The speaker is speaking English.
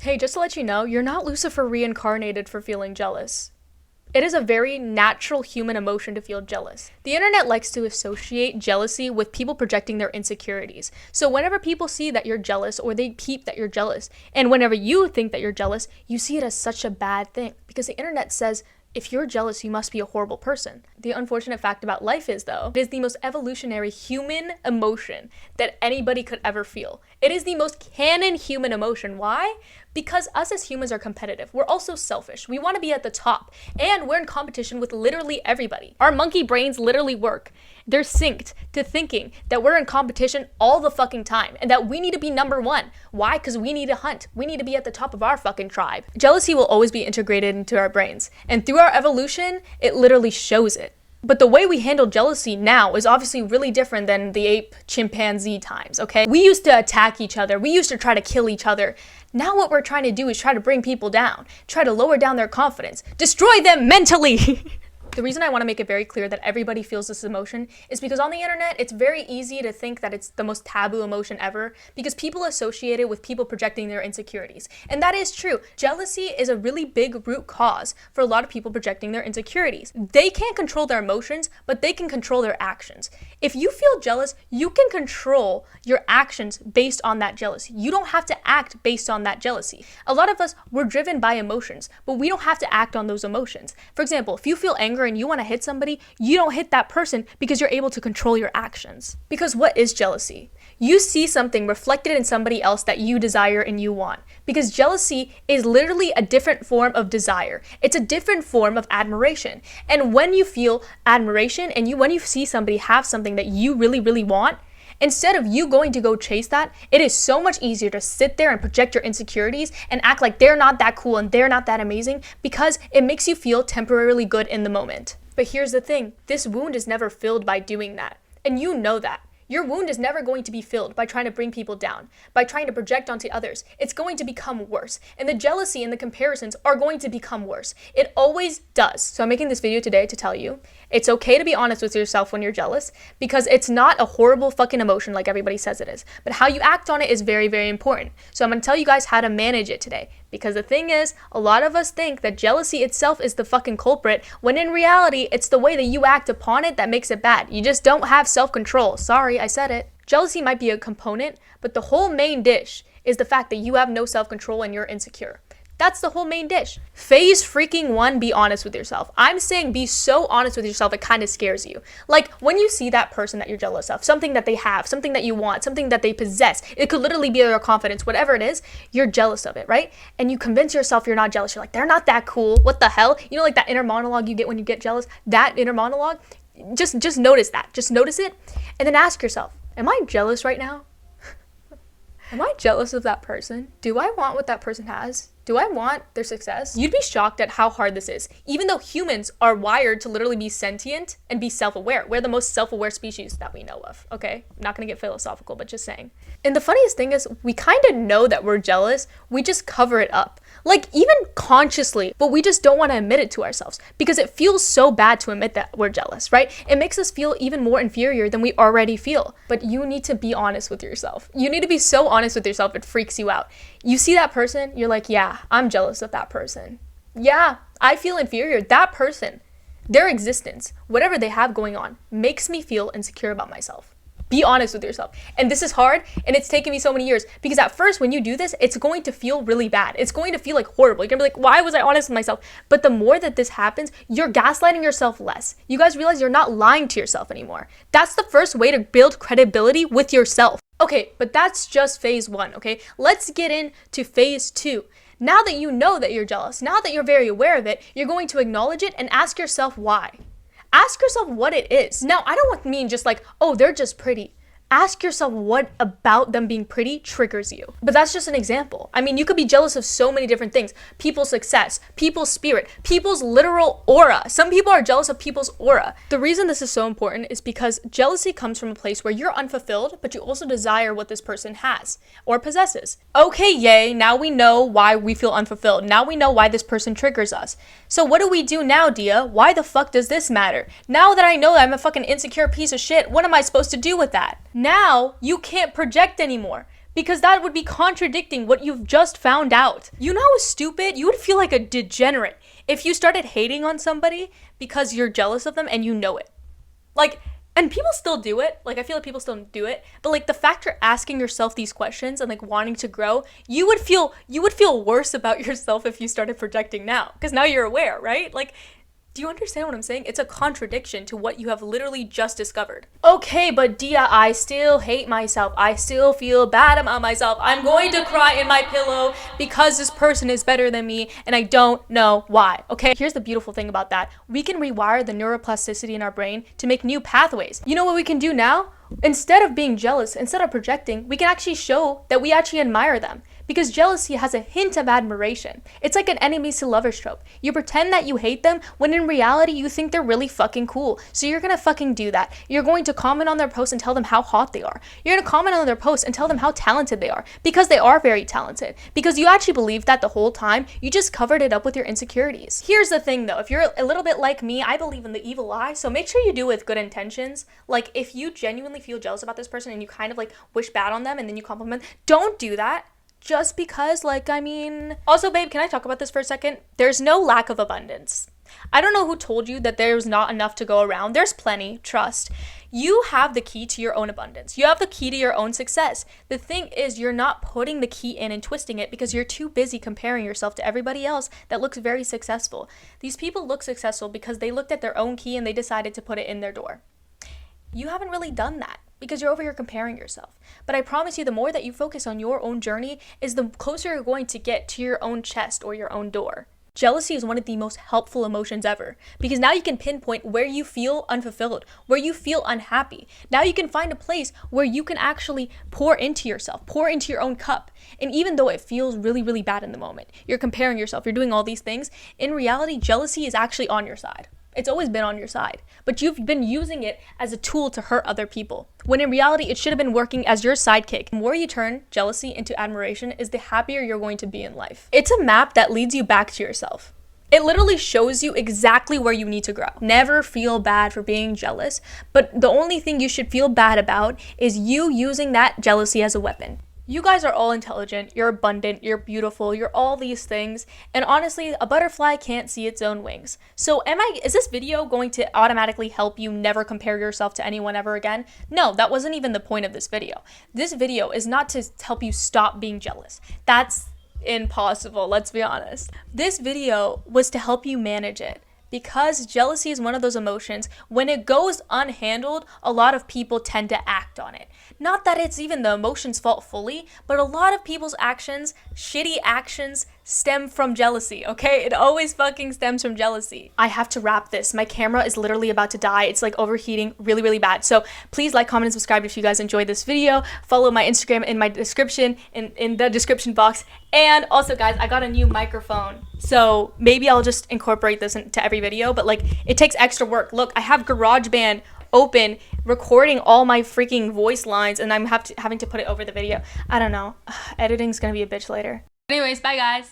Hey, just to let you know, you're not Lucifer reincarnated for feeling jealous. It is a very natural human emotion to feel jealous. The internet likes to associate jealousy with people projecting their insecurities. So whenever people see that you're jealous or they peep that you're jealous, and whenever you think that you're jealous, you see it as such a bad thing because the internet says, if you're jealous, you must be a horrible person. The unfortunate fact about life is, though, it is the most evolutionary human emotion that anybody could ever feel. It is the most canon human emotion. Why? Because us as humans are competitive. We're also selfish. We want to be at the top. And we're in competition with literally everybody. Our monkey brains literally work. They're synced to thinking that we're in competition all the fucking time and that we need to be number one. Why? Because we need to hunt. We need to be at the top of our fucking tribe. Jealousy will always be integrated into our brains. And through our evolution, it literally shows it. But the way we handle jealousy now is obviously really different than the ape chimpanzee times, okay? We used to attack each other. We used to try to kill each other. Now what we're trying to do is try to bring people down, try to lower down their confidence, destroy them mentally. The reason I want to make it very clear that everybody feels this emotion is because on the internet, it's very easy to think that it's the most taboo emotion ever because people associate it with people projecting their insecurities. And that is true. Jealousy is a really big root cause for a lot of people projecting their insecurities. They can't control their emotions, but they can control their actions. If you feel jealous, you can control your actions based on that jealousy. You don't have to act based on that jealousy. A lot of us, we're driven by emotions, but we don't have to act on those emotions. For example, if you feel anger and you want to hit somebody, you don't hit that person because you're able to control your actions. Because what is jealousy? You see something reflected in somebody else that you desire and you want. Because jealousy is literally a different form of desire. It's a different form of admiration. And when you feel admiration and when you see somebody have something that you really, really want, instead of you going to go chase that, it is so much easier to sit there and project your insecurities and act like they're not that cool and they're not that amazing because it makes you feel temporarily good in the moment. But here's the thing, this wound is never filled by doing that. And you know that. Your wound is never going to be filled by trying to bring people down, by trying to project onto others. It's going to become worse. And the jealousy and the comparisons are going to become worse. It always does. So I'm making this video today to tell you, it's okay to be honest with yourself when you're jealous because it's not a horrible fucking emotion like everybody says it is. But how you act on it is very, very important. So I'm going to tell you guys how to manage it today. Because the thing is, a lot of us think that jealousy itself is the fucking culprit, when in reality, it's the way that you act upon it that makes it bad. You just don't have self-control. Sorry, I said it. Jealousy might be a component, but the whole main dish is the fact that you have no self-control and you're insecure. That's the whole main dish. Phase freaking 1, be honest with yourself. I'm saying be so honest with yourself, it kind of scares you. Like when you see that person that you're jealous of, something that they have, something that you want, something that they possess, it could literally be your confidence, whatever it is, you're jealous of it, right? And you convince yourself you're not jealous. You're like, they're not that cool. What the hell? You know, like that inner monologue you get when you get jealous, that inner monologue, just notice that. Just notice it. And then ask yourself, am I jealous right now? Am I jealous of that person? Do I want what that person has? Do I want their success? You'd be shocked at how hard this is. Even though humans are wired to literally be sentient and be self-aware. We're the most self-aware species that we know of, okay? I'm not gonna get philosophical, but just saying. And the funniest thing is, we kind of know that we're jealous, we just cover it up. Like, even consciously, but we just don't want to admit it to ourselves because it feels so bad to admit that we're jealous, right? It makes us feel even more inferior than we already feel. But you need to be honest with yourself. You need to be so honest with yourself, it freaks you out. You see that person, you're like, yeah, I'm jealous of that person. Yeah, I feel inferior. That person, their existence, whatever they have going on, makes me feel insecure about myself. Be honest with yourself. And this is hard, and it's taken me so many years because at first when you do this, it's going to feel really bad. It's going to feel like horrible. You're gonna be like, why was I honest with myself? But the more that this happens, you're gaslighting yourself less. You guys realize you're not lying to yourself anymore. That's the first way to build credibility with yourself. Okay, but that's just phase 1, okay? Let's get into phase 2. Now that you know that you're jealous, now that you're very aware of it, you're going to acknowledge it and ask yourself why. Ask yourself what it is. Now, I don't mean just like, oh, they're just pretty. Ask yourself what about them being pretty triggers you. But that's just an example. I mean, you could be jealous of so many different things. People's success, people's spirit, people's literal aura. Some people are jealous of people's aura. The reason this is so important is because jealousy comes from a place where you're unfulfilled, but you also desire what this person has or possesses. Okay, yay, now we know why we feel unfulfilled. Now we know why this person triggers us. So what do we do now, Dia? Why the fuck does this matter? Now that I know that I'm a fucking insecure piece of shit, what am I supposed to do with that? Now, you can't project anymore because that would be contradicting what you've just found out. You know how stupid? You would feel like a degenerate if you started hating on somebody because you're jealous of them and you know it. Like, and people still do it. Like, I feel like people still do it. But like the fact you're asking yourself these questions and like wanting to grow, you would feel worse about yourself if you started projecting now. Because now you're aware, right? Like, do you understand what I'm saying? It's a contradiction to what you have literally just discovered. Okay, but Dia, I still hate myself. I still feel bad about myself. I'm going to cry in my pillow because this person is better than me and I don't know why. Okay, here's the beautiful thing about that. We can rewire the neuroplasticity in our brain to make new pathways. You know what we can do now? Instead of being jealous, instead of projecting, we can actually show that we actually admire them. Because jealousy has a hint of admiration. It's like an enemies to lovers trope. You pretend that you hate them when in reality you think they're really fucking cool. So you're gonna fucking do that. You're going to comment on their posts and tell them how hot they are. You're gonna comment on their posts and tell them how talented they are. Because they are very talented. Because you actually believed that the whole time, you just covered it up with your insecurities. Here's the thing though, if you're a little bit like me, I believe in the evil eye, so make sure you do it with good intentions. Like if you genuinely feel jealous about this person and you kind of like wish bad on them and then you compliment, don't do that. Just because, like, I mean... Also, babe, can I talk about this for a second? There's no lack of abundance. I don't know who told you that there's not enough to go around. There's plenty, trust. You have the key to your own abundance. You have the key to your own success. The thing is, you're not putting the key in and twisting it because you're too busy comparing yourself to everybody else that looks very successful. These people look successful because they looked at their own key and they decided to put it in their door. You haven't really done that, because you're over here comparing yourself. But I promise you, the more that you focus on your own journey is the closer you're going to get to your own chest or your own door. Jealousy is one of the most helpful emotions ever, because now you can pinpoint where you feel unfulfilled, where you feel unhappy. Now you can find a place where you can actually pour into yourself, pour into your own cup. And even though it feels really, really bad in the moment, you're comparing yourself, you're doing all these things, in reality, jealousy is actually on your side. It's always been on your side, but you've been using it as a tool to hurt other people, when in reality, it should have been working as your sidekick. The more you turn jealousy into admiration is the happier you're going to be in life. It's a map that leads you back to yourself. It literally shows you exactly where you need to grow. Never feel bad for being jealous, but the only thing you should feel bad about is you using that jealousy as a weapon. You guys are all intelligent, you're abundant, you're beautiful, you're all these things, and honestly, a butterfly can't see its own wings. So is this video going to automatically help you never compare yourself to anyone ever again? No, that wasn't even the point of this video. This video is not to help you stop being jealous. That's impossible, let's be honest. This video was to help you manage it. Because jealousy is one of those emotions, when it goes unhandled, a lot of people tend to act on it. Not that it's even the emotion's fault fully, but a lot of people's actions, shitty actions, stem from jealousy, okay? It always fucking stems from jealousy. I have to wrap this. My camera is literally about to die. It's like overheating really, really bad. So please like, comment, and subscribe if you guys enjoyed this video. Follow my Instagram in my description, in the description box. And also, guys, I got a new microphone. So maybe I'll just incorporate this into every video, but like it takes extra work. Look, I have GarageBand open recording all my freaking voice lines and I'm having to put it over the video. I don't know. Editing's gonna be a bitch later. Anyways, bye guys.